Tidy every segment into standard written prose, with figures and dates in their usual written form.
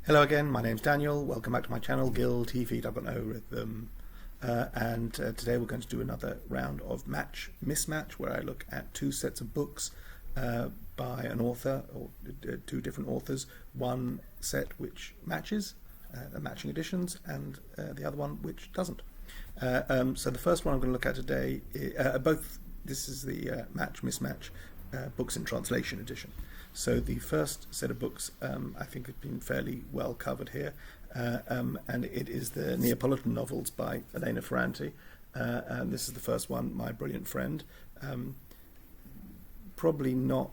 Hello again, my name's Daniel. Welcome back to my channel, Guild TV. I've got no rhythm. Today we're going to do another round of Mismatch, where I look at two sets of books by an author, or two different authors. One set which matches, matching editions, and the other one which doesn't. So the first one I'm going to look at today, this is the Mismatch books in translation edition. So the first set of books I think have been fairly well covered here, and it is the Neapolitan novels by Ferrante. And this is the first one, My Brilliant Friend. Probably not,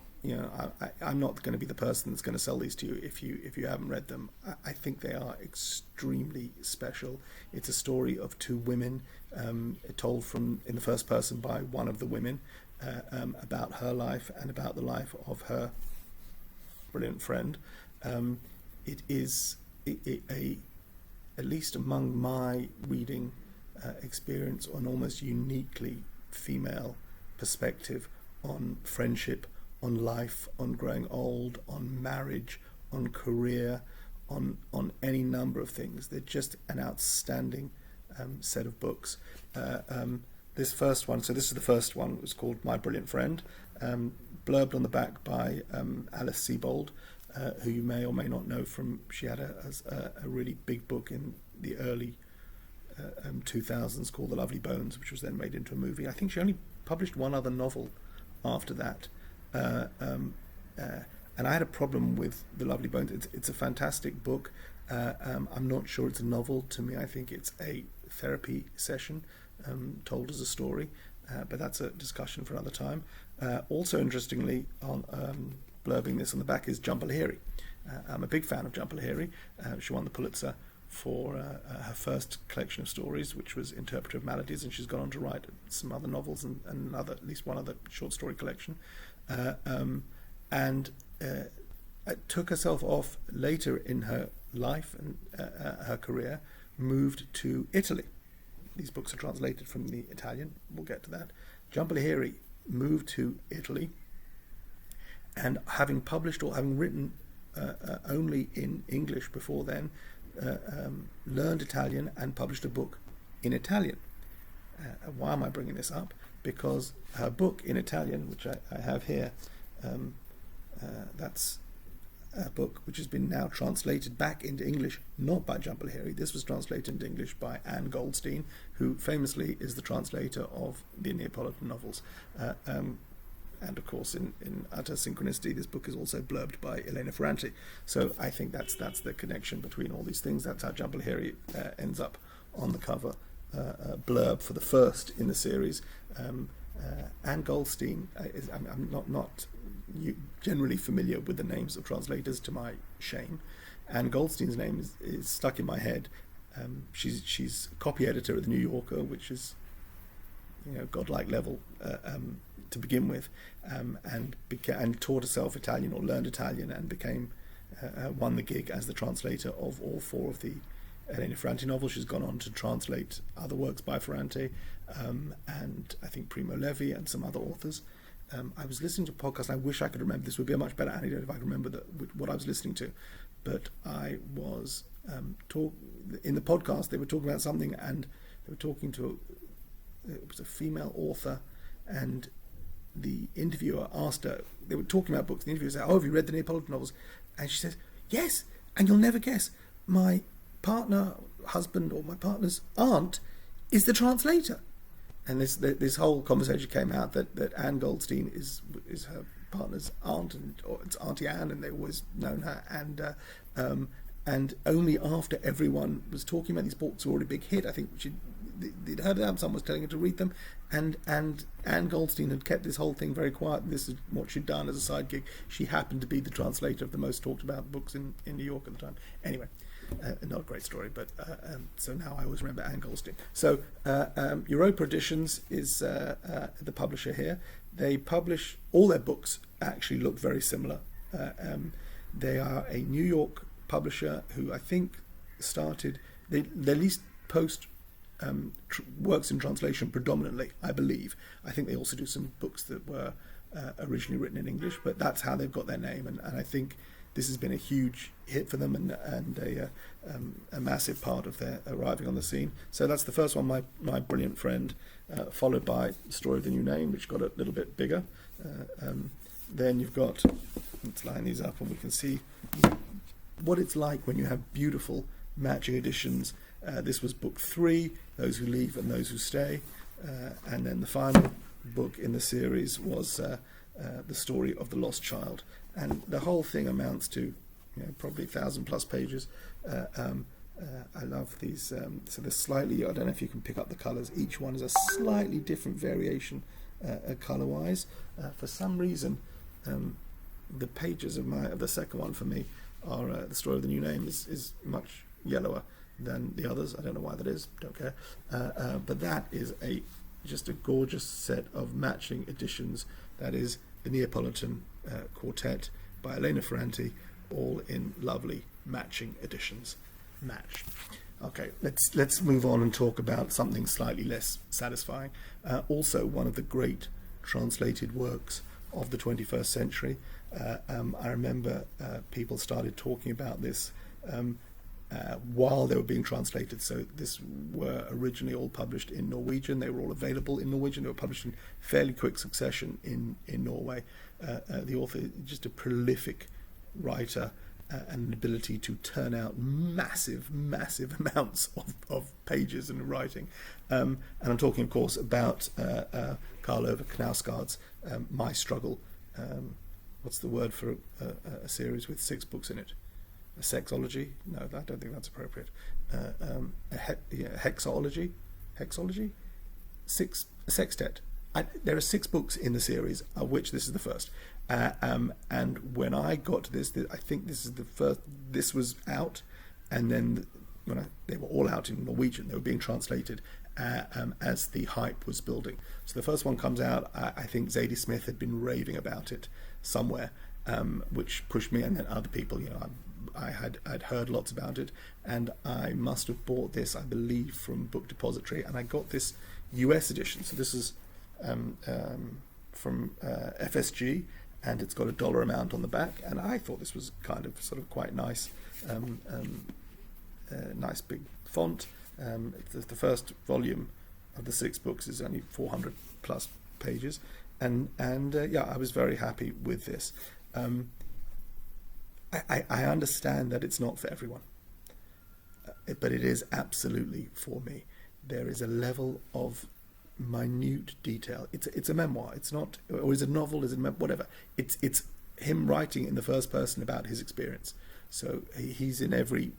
I'm not going to be the person that's going to sell these to you if you haven't read them. I think they are extremely special. It's a story of two women, told in the first person by one of the women, about her life and about the life of her brilliant friend. It is at least among my reading experience, an almost uniquely female perspective on friendship, on life, on growing old, on marriage, on career, on any number of things. They're just an outstanding set of books. This first one, so this is the first one, it was called My Brilliant Friend, blurbed on the back by Alice Sebold, who you may or may not know from, she had a really big book in the early 2000s called The Lovely Bones, which was then made into a movie. I think she only published one other novel after that. And I had a problem with The Lovely Bones. It's a fantastic book. I'm not sure it's a novel. To me, I think it's a therapy session told as a story, but that's a discussion for another time. Also, interestingly, on blurbing this on the back is Jhumpa Lahiri. I'm a big fan of Jhumpa Lahiri. She won the Pulitzer for her first collection of stories, which was Interpretive Maladies, and she's gone on to write some other novels and at least one other short story collection. And took herself off later in her life and her career, moved to Italy. These books are translated from the Italian. We'll get to that. Jhumpa Lahiri moved to Italy, and having published or having written only in English before then, learned Italian and published a book in Italian. Why am I bringing this up? Because her book in Italian, which I have here, that's a book which has been now translated back into English, not by Jhumpa Lahiri. This was translated into English by Anne Goldstein, who famously is the translator of the Neapolitan novels. And of course, in utter synchronicity, this book is also blurbed by Ferrante. So I think that's the connection between all these things. That's how Jhumpa Lahiri ends up on the cover blurb for the first in the series. Anne Goldstein I'm not generally familiar with the names of translators, to my shame. Anne Goldstein's name is stuck in my head. She's copy editor at the New Yorker, which is godlike level to begin with, and taught herself Italian, or learned Italian, and became won the gig as the translator of all four of the Ferrante novels. She's gone on to translate other works by Ferrante, and I think Primo Levi and some other authors. I was listening to a podcast, and I wish I could remember, this would be a much better anecdote if I could remember what I was listening to, but I was in the podcast, they were talking about something, and they were talking to it was a female author, and the interviewer asked her, they were talking about books, the interviewer said, "Oh, have you read the Neapolitan novels?" And she says, "Yes, and you'll never guess, my husband, or my partner's aunt is the translator." And this whole conversation came out that Anne Goldstein is her partner's aunt, or it's Auntie Anne, and they've always known her. And only after everyone was talking about these books were already a big hit, I think they'd heard them, someone was telling her to read them, and Anne Goldstein had kept this whole thing very quiet. This is what she'd done as a side gig. She happened to be the translator of the most talked about books in New York at the time. Anyway, not a great story, but so now I always remember Anne Goldstein. So Europa Editions is the publisher here. They publish all their books, actually look very similar. They are a New York publisher who I think started, they at least post works in translation predominantly, I believe. I think they also do some books that were originally written in English, but that's how they've got their name. And I think this has been a huge hit for them and a massive part of their arriving on the scene. So that's the first one, My Brilliant Friend, followed by Story of the New Name, which got a little bit bigger. Then you've got, let's line these up and we can see what it's like when you have beautiful matching editions. This was book 3, Those Who Leave and Those Who Stay. And then the final book in the series was The Story of the Lost Child. And the whole thing amounts to probably 1,000+ pages. I love these. So there's slightly, I don't know if you can pick up the colours, each one is a slightly different variation colour-wise. For some reason, the pages of the second one for me are The Story of the New Name is much yellower than the others. I don't know why that is, don't care. But that is just a gorgeous set of matching editions. That is the Neapolitan quartet by Elena Ferrante, all in lovely matching editions. Match. Okay, let's move on and talk about something slightly less satisfying. Also, one of the great translated works of the 21st century. I remember people started talking about this while they were being translated. So this were originally all published in Norwegian. They were all available in Norwegian. They were published in fairly quick succession in Norway. The author, just a prolific writer, and an ability to turn out massive amounts of pages and writing. And I'm talking, of course, about Karl Ove Knausgaard's My Struggle. What's the word for a series with 6 books in it? A sexology? No, I don't think that's appropriate. Hexology? Hexology? A sextet. There are 6 books in the series, of which this is the first. And when I got to this, I think this is the first. This was out, and then they were all out in Norwegian. They were being translated as the hype was building. So the first one comes out. I think Zadie Smith had been raving about it somewhere, which pushed me, and then other people. I'd heard lots about it, and I must have bought this, I believe, from Book Depository, and I got this US edition. So this is from FSG, and it's got a dollar amount on the back, and I thought this was kind of sort of quite nice, nice big font. The first volume of the 6 books is only 400+ pages, and I was very happy with this. I understand that it's not for everyone, but it is absolutely for me. There is a level of minute detail. It's a memoir. It's not, or is it a novel? Is it whatever? It's him writing in the first person about his experience. So he's in every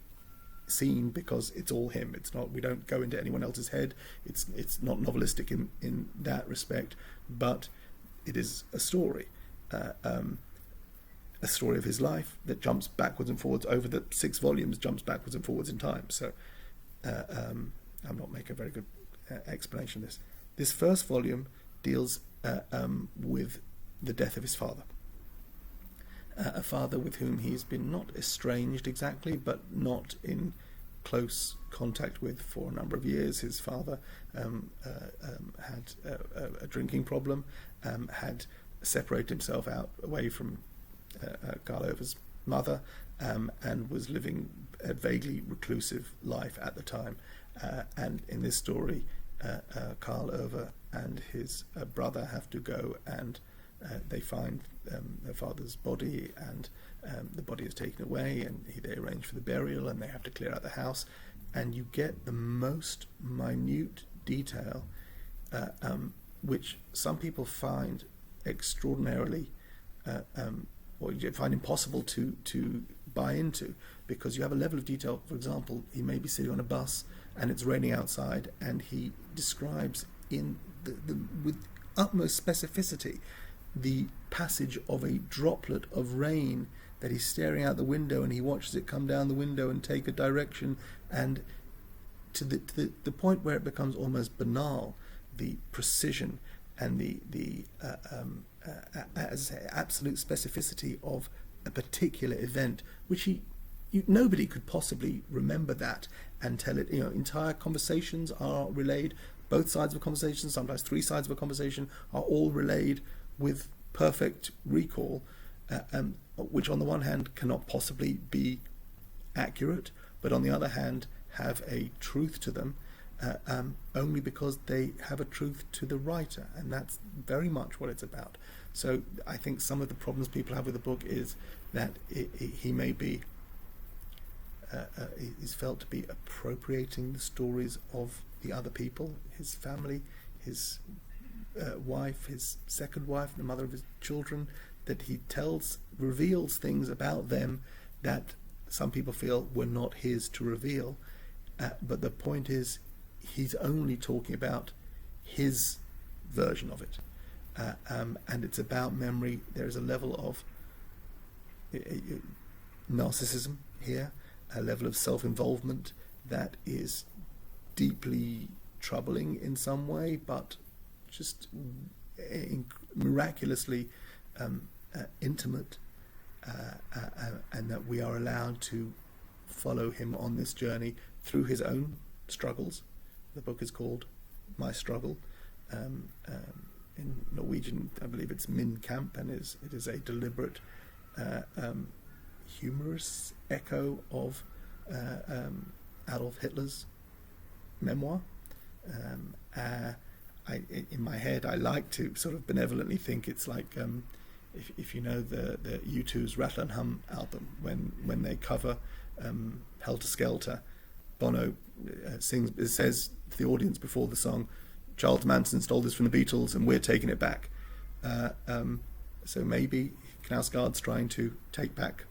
scene because it's all him. It's not. We don't go into anyone else's head. It's not novelistic in that respect, but it is a story. A story of his life that jumps backwards and forwards over the 6 volumes, jumps backwards and forwards in time. So I'm not making a very good explanation of this. This first volume deals with the death of his father. A father with whom he's been not estranged exactly, but not in close contact with for a number of years. His father had a drinking problem, had separated himself away from Karl Over's mother, and was living a vaguely reclusive life at the time. And in this story, Karl Over and his brother have to go, and they find their father's body, and the body is taken away, and they arrange for the burial, and they have to clear out the house, and you get the most minute detail, which some people find extraordinarily or you find impossible to buy into, because you have a level of detail. For example, he may be sitting on a bus and it's raining outside, and he describes in with utmost specificity the passage of a droplet of rain that he's staring out the window, and he watches it come down the window and take a direction, and to the point where it becomes almost banal, the precision and the as I say, absolute specificity of a particular event, which nobody could possibly remember that and tell it. Entire conversations are relayed, both sides of a conversation, sometimes 3 sides of a conversation are all relayed with perfect recall, which on the one hand cannot possibly be accurate, but on the other hand have a truth to them, only because they have a truth to the writer, and that's very much what it's about. So I think some of the problems people have with the book is that he may be he's felt to be appropriating the stories of the other people, his family, his wife, his second wife, the mother of his children, that he reveals things about them that some people feel were not his to reveal. But the point is, he's only talking about his version of it. And it's about memory. There's a level of narcissism here, a level of self-involvement that is deeply troubling in some way, but just miraculously intimate, and that we are allowed to follow him on this journey through his own struggles. The book is called My Struggle. In Norwegian, I believe it's Min Kamp, and it is a deliberate, humorous echo of Adolf Hitler's memoir. In my head, I like to sort of benevolently think it's like, if you know the U2's Rattle and Hum album, when they cover Helter Skelter, Bono says to the audience before the song, Charles Manson stole this from the Beatles and we're taking it back. So maybe Knausgaard's trying to take back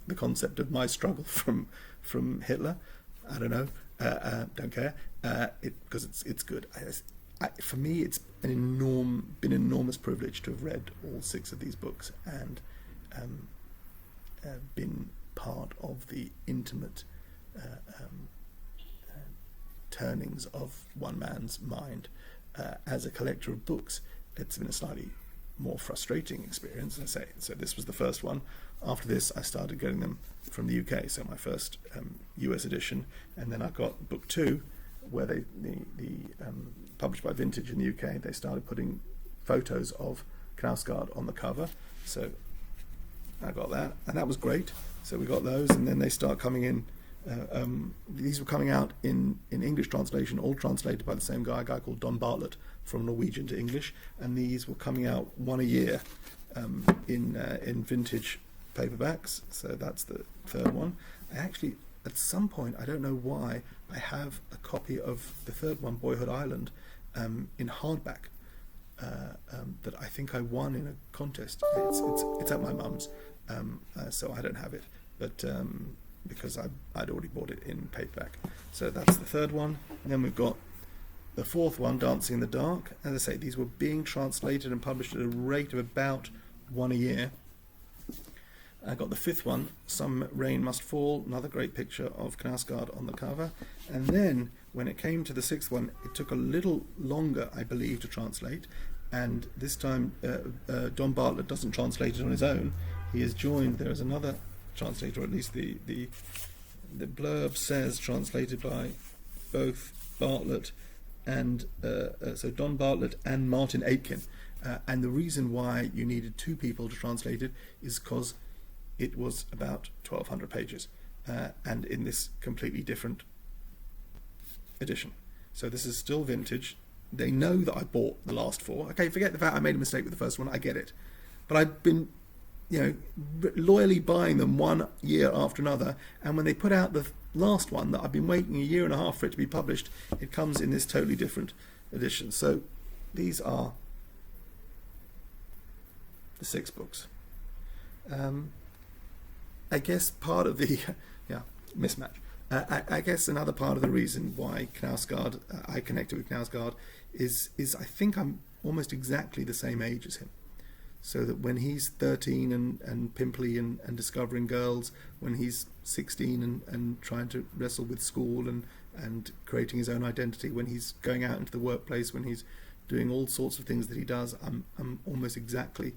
the concept of my struggle from Hitler. I don't know. Don't care. Because it's good. For me, it's been an enormous privilege to have read all 6 of these books and been part of the intimate turnings of one man's mind. As a collector of books, it's been a slightly more frustrating experience, I say. So this was the first one. After this, I started getting them from the UK. So my first US edition, and then I got book 2, where the published by Vintage in the UK. They started putting photos of Knausgaard on the cover. So I got that, and that was great. So we got those, and then they start coming in. These were coming out in English translation, all translated by the same guy, a guy called Don Bartlett, from Norwegian to English, and these were coming out one a year in Vintage paperbacks. So that's the third one. I actually, at some point, I don't know why, I have a copy of the third one, Boyhood Island, in hardback, that I think I won in a contest. It's at my mum's, so I don't have it, but because I'd already bought it in paperback. So that's the third one. And then we've got the fourth one, Dancing in the Dark. As I say, these were being translated and published at a rate of about one a year. I got the fifth one, Some Rain Must Fall, another great picture of Knausgaard on the cover. And then, when it came to the sixth one, it took a little longer, I believe, to translate. And this time, Don Bartlett doesn't translate it on his own. He is joined, there is another translator, or at least the blurb says translated by both Bartlett and, so Don Bartlett and Martin Aitken. And the reason why you needed 2 people to translate it is because it was about 1,200 pages, and in this completely different edition. So this is still Vintage. They know that I bought the last 4. Okay, forget the fact I made a mistake with the first one, I get it. But I've been, loyally buying them one year after another, and when they put out the last one that I've been waiting a year and a half for it to be published, it comes in this totally different edition. So these are the 6 books. I guess part of the mismatch. I guess another part of the reason why Knausgaard, I connected with Knausgaard, is I think I'm almost exactly the same age as him. So that when he's 13 and pimply and discovering girls, when he's 16 and trying to wrestle with school and creating his own identity, when he's going out into the workplace, when he's doing all sorts of things that he does, I'm almost exactly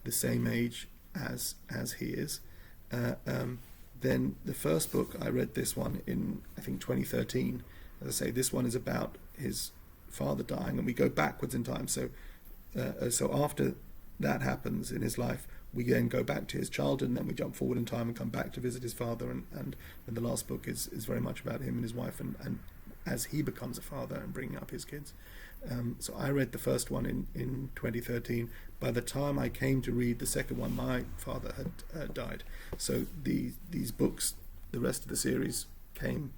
the same age as he is. Then the first book, I read this one in, I think, 2013. As I say, this one is about his father dying, and we go backwards in time. So after that happens in his life, we then go back to his childhood, and then we jump forward in time and come back to visit his father, and the last book is very much about him and his wife, and as he becomes a father and bringing up his kids. So I read the first one in 2013. By the time I came to read the second one, my father had died. So these books, the rest of the series, came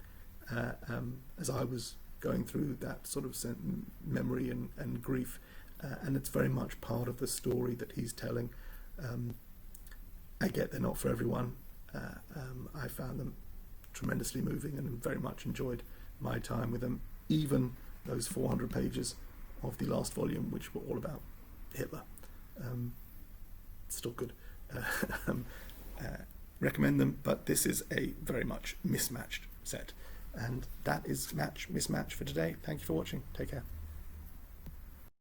as I was going through that sort of memory and grief, and it's very much part of the story that he's telling. I get they're not for everyone. I found them tremendously moving and very much enjoyed my time with them, even those 400 pages of the last volume, which were all about Hitler. Still good. Recommend them, but this is a very much mismatched set. And that is Mismatch for today. Thank you for watching. Take care.